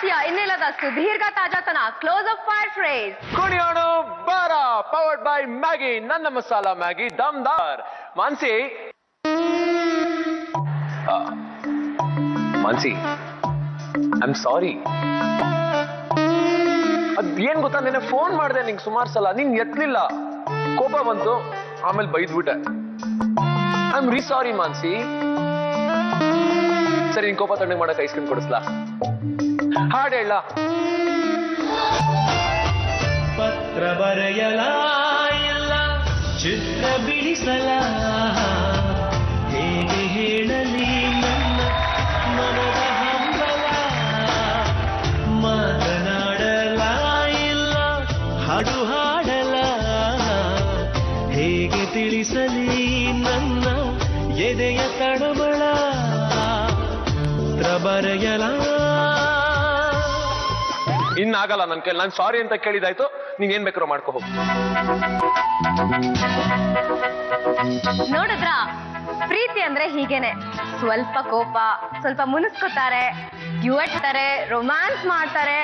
ಹಾಸ್ಯ ಇನ್ನಿಲ್ಲದ ಸುದೀರ್ಘ ತಾಜಾತನ Close Up Fire phrase Kuniyona Baara powered by Maggi ನನ್ನ ಮಸಾಲಾ ಮ್ಯಾಗಿ ದಮ್ದಾರ್ Mansi Mansi I am sorry ಅದೇನ್ ಗೊತ್ತಾ ನಿನ್ನೆ ಫೋನ್ ಮಾಡಿದೆ ನಿಂಗೆ ಸುಮಾರು ಸಲ ನೀನ್ ಎತ್ಲಿಲ್ಲ ಕೋಪ ಬಂತು ಆಮೇಲೆ ಬೈದ್ಬಿಟ್ಟೆ ಐ ಆಮ್ ರಿ ಸಾರಿ ಮಾನ್ಸಿ ಸರಿ ನಿನ್ ಕೋಪ ತಣ್ಣಗೆ ಮಾಡಕ್ ಐಸ್ ಕ್ರೀಮ್ ಕೊಡಿಸ್ಲಾ ಹಾಡು ಹೇಳ ಪತ್ರ ಬರೆಯಲ ಎಲ್ಲ ಚಿತ್ರ ಬಿಡಿಸಲ ಹೇಗೆ ಹೇಳಲಿ ನನ್ನ ಮನದ ಹಂಬಲ ಮಾತನಾಡಲ ಇಲ್ಲ ಹಾಡು ಹಾಡಲ ಹೇಗೆ ತಿಳಿಸಲಿ ನನ್ನ ಎದೆಯ ತಡಬಳ ಪತ್ರ ಬರೆಯಲ ಇನ್ನಾಗಲ್ಲ ನನ್ ಕೈ ನಾನು ಸಾರಿ ಅಂತ ಕೇಳಿದಾಯ್ತು ನೀನ್ ಏನ್ ಬೇಕಾದ್ರೂ ಮಾಡ್ಕೋ ಹೋಗು ನೋಡಿದ್ರ ಪ್ರೀತಿ ಅಂದ್ರೆ ಹೀಗೇನೆ ಸ್ವಲ್ಪ ಕೋಪ ಸ್ವಲ್ಪ ಮುನಿಸ್ಕೋತಾರೆ ಡ್ಯೂಯೆಟ್ ರೊಮ್ಯಾನ್ಸ್ ಮಾಡ್ತಾರೆ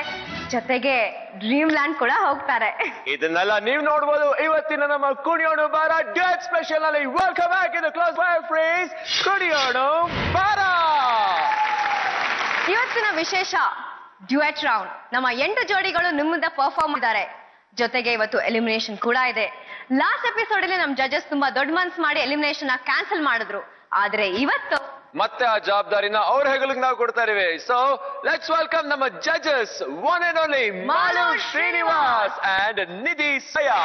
ಜೊತೆಗೆ ಡ್ರೀಮ್ ಲ್ಯಾಂಡ್ ಕೂಡ ಹೋಗ್ತಾರೆ ಇದನ್ನೆಲ್ಲ ನೀವ್ ನೋಡ್ಬೋದು ಇವತ್ತಿನ ನಮ್ಮ ಕುಣಿಯೋಣ ಬಾರ ಡ್ಯೂಯೆಟ್ ಸ್ಪೆಷಲ್ ಅಲ್ಲಿ welcome back in close fire phrase Kuniyona Baara ಇವತ್ತಿನ ವಿಶೇಷ ಡ್ಯೂಯೆಟ್ ರೌಂಡ್ ನಮ್ಮ 8 ಜೋಡಿಗಳು ನಿಮ್ಮ ಮುಂದೆ ಪರ್ಫಾರ್ಮ್ ಮಾಡಿದ್ದಾರೆ ಜೊತೆಗೆ ಇವತ್ತು ಎಲಿಮಿನೇಷನ್ ಕೂಡ ಇದೆ ಲಾಸ್ಟ್ ಎಪಿಸೋಡ್ ಅಲ್ಲಿ ನಮ್ ಜಡ್ಜಸ್ ತುಂಬಾ ದೊಡ್ಡ ಮನ್ಸ್ ಮಾಡಿ ಎಲಿಮಿನೇಷನ್ ಕ್ಯಾನ್ಸಲ್ ಮಾಡಿದ್ರು ಆದ್ರೆ ಇವತ್ತು ಮತ್ತೆ ಆ ಜವಾಬ್ದಾರಿನ ಅವ್ರ ಹೆಗಲಿಗೆ ನಾವು ಕೊಡ್ತಾ ಇದೀವಿ ಸೊ ಲೆಟ್ಸ್ ವೆಲ್ಕಮ್ ನಮ್ಮ judges one and only Malu Srinivas and Nidhi ಸಯಾ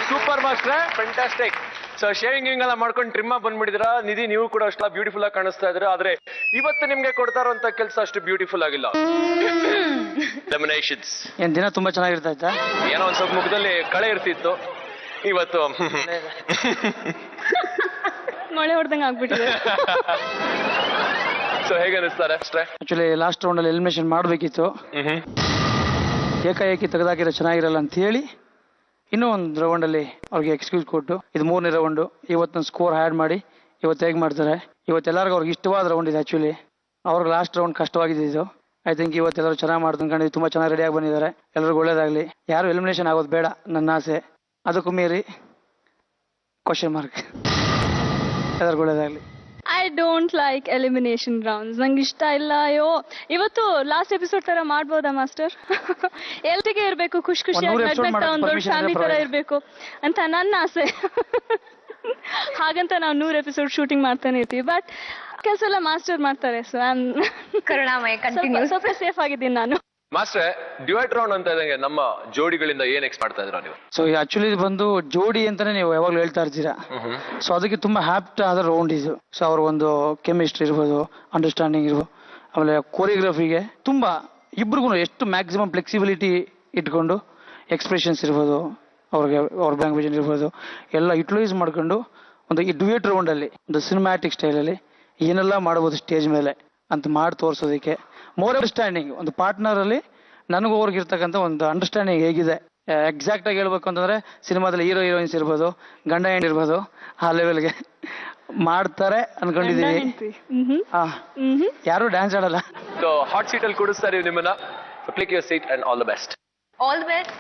ಸೂಪರ್ ಮಾಸ್ಟ್ರೆ ಫ್ಯಾಂಟಾಸ್ಟಿಕ್ ಸೊ ಶೇವಿಂಗ್ ಎಲ್ಲ ಮಾಡ್ಕೊಂಡು ಟ್ರಿಮ್ ಬಂದ್ಬಿಟ್ಟಿದ್ರ ನಿಧಿ ನೀವು ಕೂಡ ಅಷ್ಟೆಲ್ಲ ಬ್ಯೂಟಿಫುಲ್ ಆಗಿ ಕಾಣಿಸ್ತಾ ಇದ್ರ ಆದ್ರೆ ಇವತ್ತು ನಿಮ್ಗೆ ಕೊಡ್ತಾ ಇರುವಂತ ಕೆಲಸ ಅಷ್ಟು ಬ್ಯೂಟಿಫುಲ್ ಆಗಿಲ್ಲ ಲೆಮಿನೇಷನ್ಸ್ ಏನ್ ದಿನ ತುಂಬಾ ಚೆನ್ನಾಗಿರ್ತಾ ಇತ್ತಾ ಏನೋ ಒಂದ್ ಸ್ವಲ್ಪ ಮುಖದಲ್ಲಿ ಕಳೆ ಇರ್ತಿತ್ತು ಇವತ್ತು ಮಳೆ ಹೊಡೆದಂಗ ಆಗ್ಬಿಟ್ಟಿದೆ ಸೊ ಹೇಗೆ ಅನಿಸ್ತಾರೆ ಅಷ್ಟೇ ಆಕ್ಚುಲಿ ಲಾಸ್ಟ್ ರೌಂಡ್ ಅಲ್ಲಿ ಎಲಿಮಿನೇಷನ್ ಮಾಡ್ಬೇಕಿತ್ತು ಏಕಾಏಕಿ ತೆಗೆದಾಕಿರೋ ಚೆನ್ನಾಗಿರಲ್ಲ ಅಂತ ಹೇಳಿ ಇನ್ನೂ ಒಂದು ರೌಂಡ್ ಅಲ್ಲಿ ಅವ್ರಿಗೆ ಎಕ್ಸ್ಕ್ಯೂಸ್ ಕೊಟ್ಟು ಇದು 3ನೇ ರೌಂಡ್ ಇವತ್ತು ಸ್ಕೋರ್ ಹ್ಯಾಡ್ ಮಾಡಿ ಇವತ್ತು ಹೇಗೆ ಮಾಡ್ತಾರೆ ಇವತ್ತೆಲ್ಲರಿಗೂ ಅವ್ರಿಗೆ ಇಷ್ಟವಾದ ರೌಂಡ್ ಇದೆ ಆಕ್ಚುಲಿ ಅವ್ರಿಗೆ ಲಾಸ್ಟ್ ರೌಂಡ್ ಕಷ್ಟವಾಗಿದೆ ಇದು ಐ ಥಿಂಕ್ ಇವತ್ತೆಲ್ಲರೂ ಚೆನ್ನಾಗಿ ಮಾಡ್ಕೊಂಡು ತುಂಬಾ ಚೆನ್ನಾಗಿ ರೆಡಿಯಾಗಿ ಬಂದಿದ್ದಾರೆ ಎಲ್ಲರಿಗೂ ಒಳ್ಳೇದಾಗ್ಲಿ ಯಾರು ಎಲಿಮಿನೇಷನ್ ಆಗೋದು ಬೇಡ ನನ್ನ ಆಸೆ ಅದಕ್ಕೂ ಮೀರಿ ಕ್ವಶನ್ ಮಾರ್ಕ್ ಎಲ್ಲರಿಗೂ ಒಳ್ಳೇದಾಗ್ಲಿ I don't like elimination rounds ನಂಗೆ ಇಷ್ಟ ಇಲ್ಲ ಅಯ್ಯೋ ಇವತ್ತು ಲಾಸ್ಟ್ ಎಪಿಸೋಡ್ ತರ ಮಾಡ್ಬೋದಾ ಮಾಸ್ಟರ್ ಎಲ್ರಿಗೆ ಇರ್ಬೇಕು ಖುಷಿ ಖುಷಿಯಾಗಿ ನಗ್ನಗ್ತಾ ಒಂದ್ ದೊಡ್ಡ ಫ್ಯಾಮಿಲಿ ತರ ಇರ್ಬೇಕು ಅಂತ ನನ್ನ ಆಸೆ ಹಾಗಂತ ನಾವು 100 ಎಪಿಸೋಡ್ ಶೂಟಿಂಗ್ ಮಾಡ್ತಾನೆ ಇರ್ತೀವಿ ಬಟ್ ಕೆಲಸ ಎಲ್ಲ ಮಾಸ್ಟರ್ ಮಾಡ್ತಾರೆ ಸೊ ಕರುಣಾಮಯ ಕಂಟಿನ್ಯೂ ಸ್ವಲ್ಪ ಸೇಫ್ ಆಗಿದ್ದೀನಿ ನಾನು ಮಾಸ್ಟ್ರೆ ಡ್ಯೂಯೆಟ್ ರೌಂಡ್ ಅಂತ ಇದ್ದಂಗೆ ನಮ್ಮ ಜೋಡಿಗಳಿಂದ ಏನ್ ಎಕ್ಸ್ಪೆಕ್ಟ್ ಮಾಡ್ತಾ ಇದ್ರ ನೀವು ಸೊ ಆಕ್ಚುಲಿ ಇದು ಬಂದು ಜೋಡಿ ಅಂತಾನೆ ನೀವು ಯಾವಾಗ್ಲೂ ಹೇಳ್ತಾ ಇರ್ತೀರಾ ಸೊ ಅದಕ್ಕೆ ತುಂಬಾ ಹ್ಯಾಪ್ಟ್ ಆದ ರೌಂಡ್ ಇದು ಸೊ ಅವ್ರ ಒಂದು ಕೆಮಿಸ್ಟ್ರಿ ಇರ್ಬೋದು ಅಂಡರ್ಸ್ಟ್ಯಾಂಡಿಂಗ್ ಇರ್ಬೋದು ಆಮೇಲೆ ಕೊರಿಯೋಗ್ರಫಿಗೆ ತುಂಬಾ ಇಬ್ರಿಗೂ ಎಷ್ಟು ಮ್ಯಾಕ್ಸಿಮಮ್ ಫ್ಲೆಕ್ಸಿಬಿಲಿಟಿ ಇಟ್ಕೊಂಡು ಎಕ್ಸ್ಪ್ರೆಷನ್ಸ್ ಇರ್ಬೋದು ಅವ್ರಿಗೆ ಅವ್ರ ಲ್ಯಾಂಗ್ವೇಜ್ ಇರ್ಬೋದು ಎಲ್ಲ ಯುಟಿಲೈಸ್ ಮಾಡ್ಕೊಂಡು ಒಂದು ಈ ಡ್ಯೂಯೆಟ್ ರೌಂಡ್ ಅಲ್ಲಿ ಒಂದು ಸಿನಿಮ್ಯಾಟಿಕ್ ಸ್ಟೈಲ್ ಅಲ್ಲಿ ಏನೆಲ್ಲ ಮಾಡ್ಬೋದು ಸ್ಟೇಜ್ ಮೇಲೆ ಅಂತ ಮಾಡಿ ತೋರಿಸೋದಕ್ಕೆ ಮೋರ್ ಅಂಡರ್ಸ್ಟ್ಯಾಂಡಿಂಗ್ ಒಂದು ಪಾರ್ಟ್ನರ್ ಅಲ್ಲಿ ನನಗೂ ಅವ್ರಿಗೆ ಇರ್ತಕ್ಕಂಥ ಒಂದು ಅಂಡರ್ಸ್ಟ್ಯಾಂಡಿಂಗ್ ಹೇಗಿದೆ ಎಕ್ಸಾಕ್ಟ್ ಆಗಿ ಹೇಳ್ಬೇಕು ಅಂತಂದ್ರೆ ಸಿನಿಮಾದಲ್ಲಿ ಹೀರೋ ಹೀರೋಯಿನ್ಸ್ ಇರ್ಬೋದು ಗಂಡ ಹೆಣ್ಣು ಇರ್ಬೋದು ಆ ಲೆವೆಲ್ಗೆ ಮಾಡ್ತಾರೆ ಅನ್ಕೊಂಡಿದೀವಿ ಯಾರು ಡ್ಯಾನ್ಸ್ ಆಡಲ್ಲ ಸೊ ಹಾಟ್ ಸೀಟ್ ಅಲ್ಲಿ ಕೂಡಿಸ್ತಾರೆ ನಿಮ್ಮನ್ನ click your seat and all the best all the best